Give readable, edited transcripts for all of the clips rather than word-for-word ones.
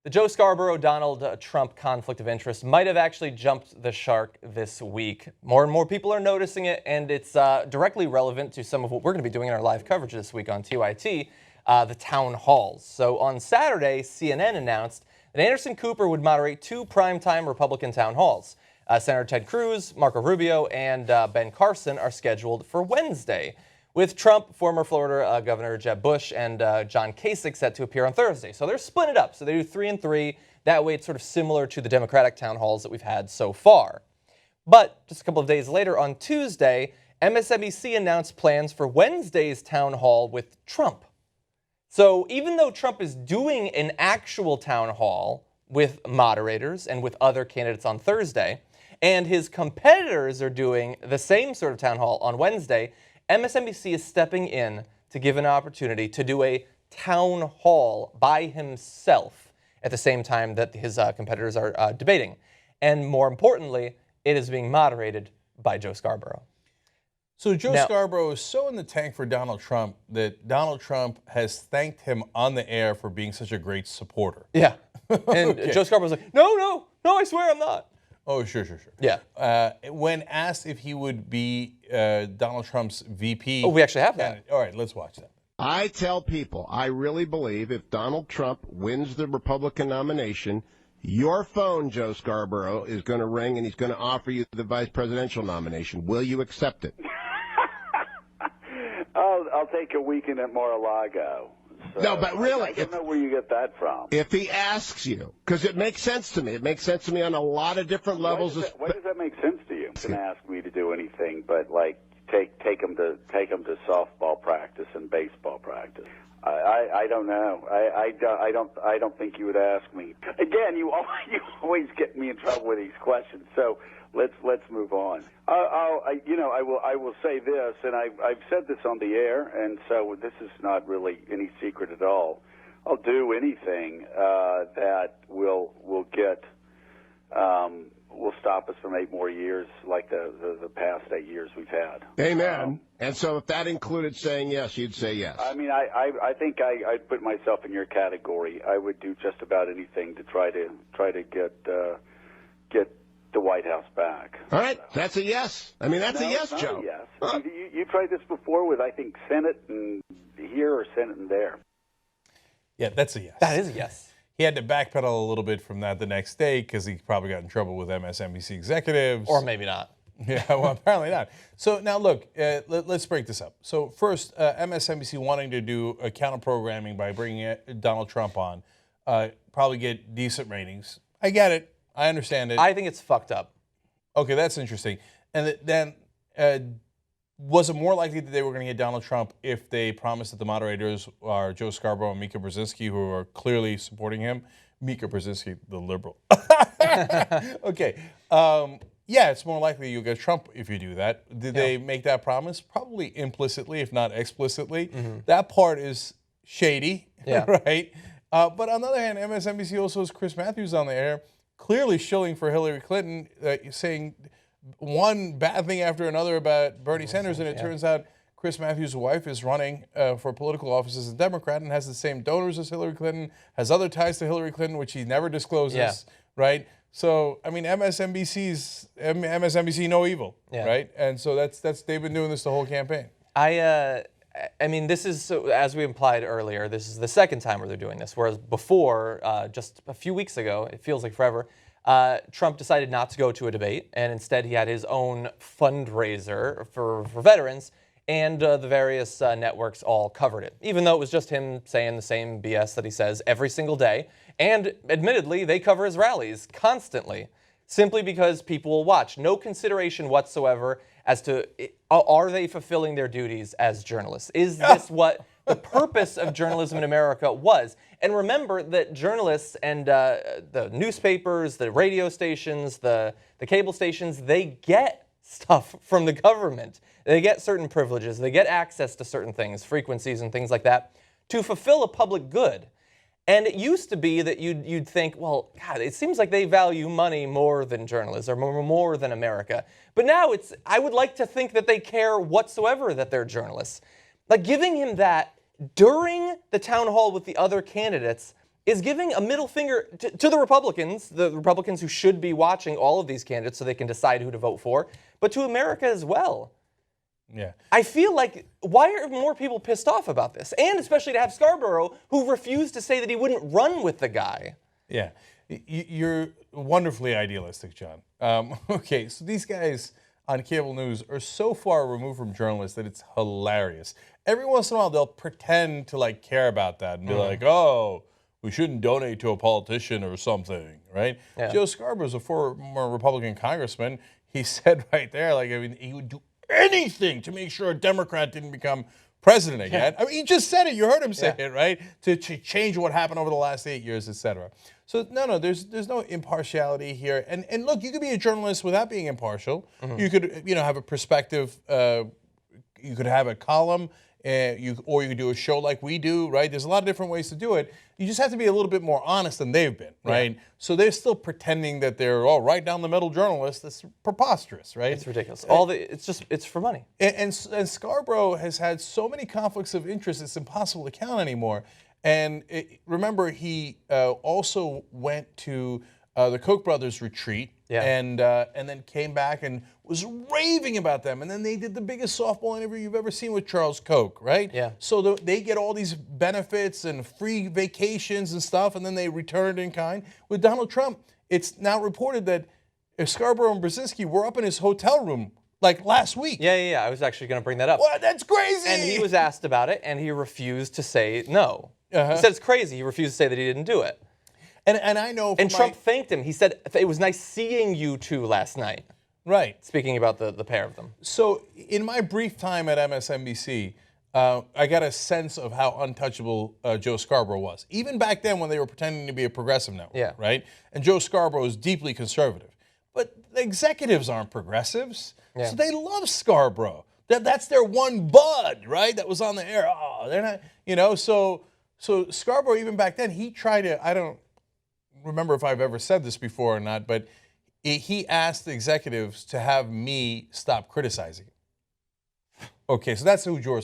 The Joe Scarborough-Donald Trump conflict of interest might have actually jumped the shark this week. More and more people are noticing it, and it's directly relevant to some of what we're going to be doing in our live coverage this week on TYT, the town halls. So on Saturday, CNN announced that Anderson Cooper would moderate two primetime Republican town halls. Senator Ted Cruz, Marco Rubio, and Ben Carson are scheduled for Wednesday, with Trump, former Florida Governor Jeb Bush, and John Kasich set to appear on Thursday. So they're splitting it up. So they do 3 and 3. That way it's sort of similar to the Democratic town halls that we've had so far. But just a couple of days later, on Tuesday, MSNBC announced plans for Wednesday's town hall with Trump. So even though Trump is doing an actual town hall with moderators and with other candidates on Thursday, and his competitors are doing the same sort of town hall on Wednesday, MSNBC is stepping in to give an opportunity to do a town hall by himself at the same time that his competitors are debating. And more importantly, it is being moderated by Joe Scarborough. So Joe Scarborough is so in the tank for Donald Trump that Donald Trump has thanked him on the air for being such a great supporter. Yeah. And okay. Joe Scarborough's like, no, I swear I'm not. Oh, sure. Yeah. When asked if he would be Donald Trump's VP. Oh, we actually have that. All right, let's watch that. I tell people, I really believe if Donald Trump wins the Republican nomination, your phone, Joe Scarborough, is going to ring and he's going to offer you the vice presidential nomination. Will you accept it? I'll take a weekend at Mar-a-Lago. So no, but really, I don't know where you get that from. If he asks you, because it makes sense to me. It makes sense to me on a lot of different levels. Why does that make sense to you? He can ask me to do anything, but like take him to softball practice and baseball practice. I don't know. I don't think you would ask me. Again, you always get me in trouble with these questions. So let's move on. I will say this, and I've said this on the air, and so this is not really any secret at all. I'll do anything that will stop us from 8 more years like the past 8 years we've had. Amen. And so if that included saying yes, you'd say yes. I mean, I think I'd put myself in your category. I would do just about anything to try to get the White House back. All right, that's a yes. I mean, that's a yes, it's not Joe. A yes. Huh? You tried this before with, I think, Senate and here or Senate and there. Yeah, that's a yes. That is a yes. He had to backpedal a little bit from that the next day because he probably got in trouble with MSNBC executives. Or maybe not. Yeah, well, apparently not. So now look, let's break this up. So first, MSNBC wanting to do a counter-programming by bringing Donald Trump on, probably get decent ratings. I get it. I understand it. I think it's fucked up. Okay, that's interesting. And then was it more likely that they were going to get Donald Trump if they promised that the moderators are Joe Scarborough and Mika Brzezinski, who are clearly supporting him? Mika Brzezinski, the liberal. Okay. Yeah, it's more likely you'll get Trump if you do that. Did they make that promise? Probably implicitly, if not explicitly. Mm-hmm. That part is shady, right? But on the other hand, MSNBC also has Chris Matthews on the air, clearly shilling for Hillary Clinton, saying one bad thing after another about Bernie Sanders, and it turns out Chris Matthews' wife is running for political office as a Democrat and has the same donors as Hillary Clinton, has other ties to Hillary Clinton, which he never discloses, right? So, I mean, MSNBC no evil, right? And so that's they've been doing this the whole campaign. I mean, this is, so, as we implied earlier, this is the second time where they're doing this, whereas before, just a few weeks ago, it feels like forever, Trump decided not to go to a debate, and instead he had his own fundraiser for veterans, and the various networks all covered it, even though it was just him saying the same BS that he says every single day. And admittedly, they cover his rallies constantly, simply because people will watch. No consideration whatsoever as to, are they fulfilling their duties as journalists? Is this what the purpose of journalism in America was? And remember that journalists and the newspapers, the radio stations, the cable stations, they get stuff from the government. They get certain privileges. They get access to certain things, frequencies and things like that, to fulfill a public good. And it used to be that you'd think, well, God, it seems like they value money more than journalism or more than America. But now I would like to think that they care whatsoever that they're journalists. Like, giving him that during the town hall with the other candidates is giving a middle finger to the Republicans who should be watching all of these candidates so they can decide who to vote for, but to America as well. Yeah. I feel like, why are more people pissed off about this? And especially to have Scarborough, who refused to say that he wouldn't run with the guy. Yeah. You're wonderfully idealistic, John. Okay, so these guys on cable news are so far removed from journalists that it's hilarious. Every once in a while, they'll pretend to like care about that and be like, "Oh, we shouldn't donate to a politician or something," right? Yeah. Joe Scarborough is a former Republican congressman. He said right there, like, I mean, he would do anything to make sure a Democrat didn't become president again. I mean, he just said it. You heard him say it, right? To change what happened over the last 8 years, et cetera. So no, there's no impartiality here. And look, you could be a journalist without being impartial. You could, have a perspective. You could have a column, or you could do a show like we do, right? There's a lot of different ways to do it. You just have to be a little bit more honest than they've been, right? Yeah. So they're still pretending that they're all right down the middle journalists. That's preposterous, right? It's ridiculous. It's for money. And Scarborough has had so many conflicts of interest, it's impossible to count anymore. And remember, he also went to the Koch brothers retreat, and then came back and was raving about them. And then they did the biggest softball interview you've ever seen with Charles Koch, right? Yeah. So they get all these benefits and free vacations and stuff, and then they returned in kind. With Donald Trump, it's now reported that Scarborough and Brzezinski were up in his hotel room like last week. Yeah. I was actually going to bring that up. What? That's crazy! And he was asked about it, and he refused to say no. He said it's crazy. He refused to say that he didn't do it. And I know. And Trump thanked him. He said it was nice seeing you two last night. Right. Speaking about the pair of them. So in my brief time at MSNBC, I got a sense of how untouchable Joe Scarborough was. Even back then when they were pretending to be a progressive network. Yeah. Right. And Joe Scarborough is deeply conservative, but the executives aren't progressives, so they love Scarborough. That's their one bud, right? That was on the air. Oh, they're not. So Scarborough, even back then, he tried to. I don't remember if I've ever said this before or not, but he asked the executives to have me stop criticizing him. Okay, so that's who Joe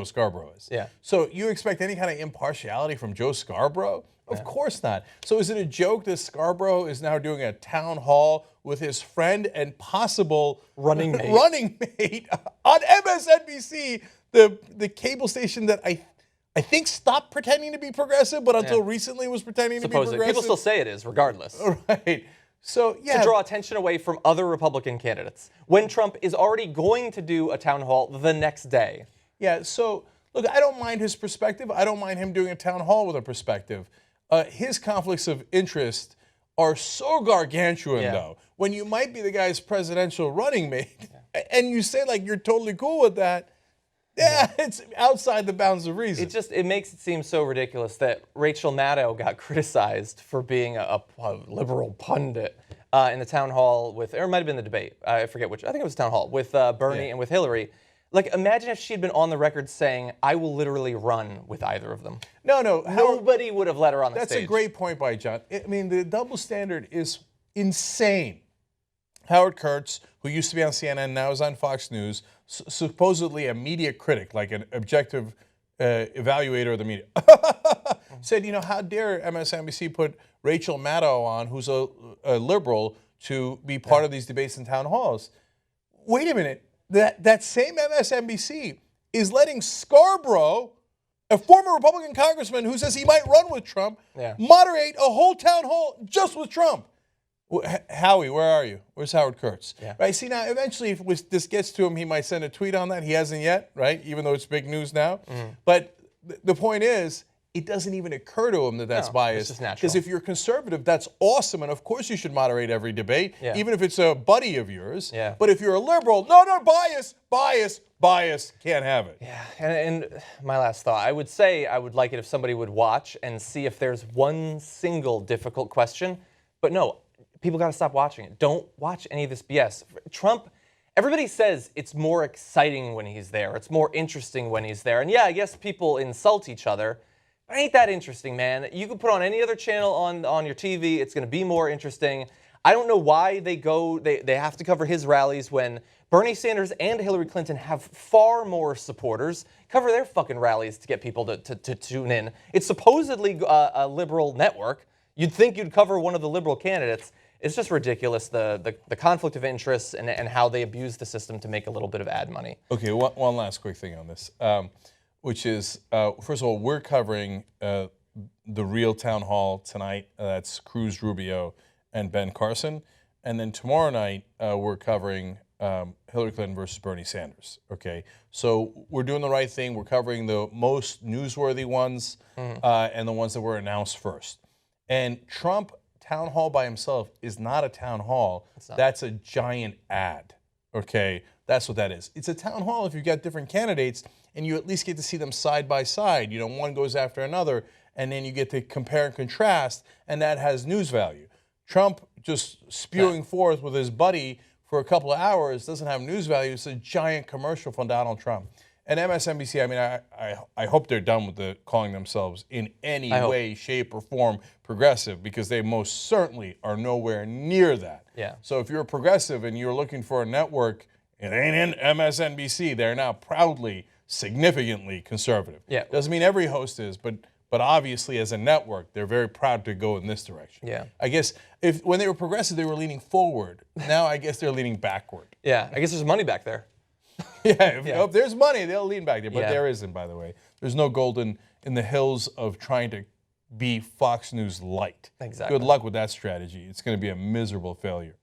Scarborough is. Yeah. So you expect any kind of impartiality from Joe Scarborough? Of course not. So is it a joke that Scarborough is now doing a town hall with his friend and possible running mate on MSNBC, the cable station that I think stopped pretending to be progressive, but until recently was pretending to be progressive. People still say it is, regardless. Right. So, to draw attention away from other Republican candidates, when Trump is already going to do a town hall the next day. Yeah, so, look, I don't mind his perspective. I don't mind him doing a town hall with a perspective. His conflicts of interest are so gargantuan, though. When you might be the guy's presidential running mate, and you say, like, you're totally cool with that, it's outside the bounds of reason. It makes it seem so ridiculous that Rachel Maddow got criticized for being a liberal pundit in the town hall or it might have been the debate. I forget which. I think it was town hall with Bernie and with Hillary. Like, imagine if she'd been on the record saying, "I will literally run with either of them." No. Nobody would have let her on the stage. That's a great point by John. I mean, the double standard is insane. Howard Kurtz, who used to be on CNN, now is on Fox News, supposedly a media critic, like an objective evaluator of the media, said, how dare MSNBC put Rachel Maddow on, who's a liberal, to be part of these debates in town halls. Wait a minute. That same MSNBC is letting Scarborough, a former Republican congressman who says he might run with Trump, moderate a whole town hall just with Trump. Howie, where are you? Where's Howard Kurtz? Yeah. Right. See, now eventually, if this gets to him, he might send a tweet on that. He hasn't yet, right? Even though it's big news now. But the point is, it doesn't even occur to him that that's biased. It's just natural. Because if you're conservative, that's awesome, and of course you should moderate every debate, even if it's a buddy of yours. Yeah. But if you're a liberal, no, bias, can't have it. Yeah, and my last thought, I would say I would like it if somebody would watch and see if there's one single difficult question. But no, people got to stop watching it. Don't watch any of this BS. Trump, everybody says it's more exciting when he's there. It's more interesting when he's there. And yeah, I guess people insult each other. But ain't that interesting, man. You can put on any other channel on your TV. It's going to be more interesting. I don't know why they have to cover his rallies when Bernie Sanders and Hillary Clinton have far more supporters. Cover their fucking rallies to get people to tune in. It's supposedly a liberal network. You'd think you'd cover one of the liberal candidates. It's just ridiculous, the conflict of interests and how they abuse the system to make a little bit of ad money. Okay, one last quick thing on this, which is, first of all, we're covering the real town hall tonight. That's Cruz, Rubio, and Ben Carson. And then tomorrow night, we're covering Hillary Clinton versus Bernie Sanders. Okay, so we're doing the right thing. We're covering the most newsworthy ones and the ones that were announced first. And Trump town hall by himself is not a town hall. That's a giant ad. Okay, that's what that is. It's a town hall if you've got different candidates and you at least get to see them side by side. You know, one goes after another, and then you get to compare and contrast, and that has news value. Trump just spewing forth with his buddy for a couple of hours doesn't have news value. It's a giant commercial from Donald Trump. And MSNBC, I mean, I hope they're done with the calling themselves in any way, shape, or form progressive, because they most certainly are nowhere near that. Yeah. So if you're a progressive and you're looking for a network, it ain't in MSNBC. They're now proudly, significantly conservative. Yeah. Doesn't mean every host is, but obviously as a network, they're very proud to go in this direction. Yeah. I guess when they were progressive, they were leaning forward. Now I guess they're leaning backward. Yeah, I guess there's money back there. If there's money, they'll lean back there. But Yeah. there isn't, by the way. There's no gold in the hills of trying to be Fox News light. Exactly. Good luck with that strategy. It's going to be a miserable failure.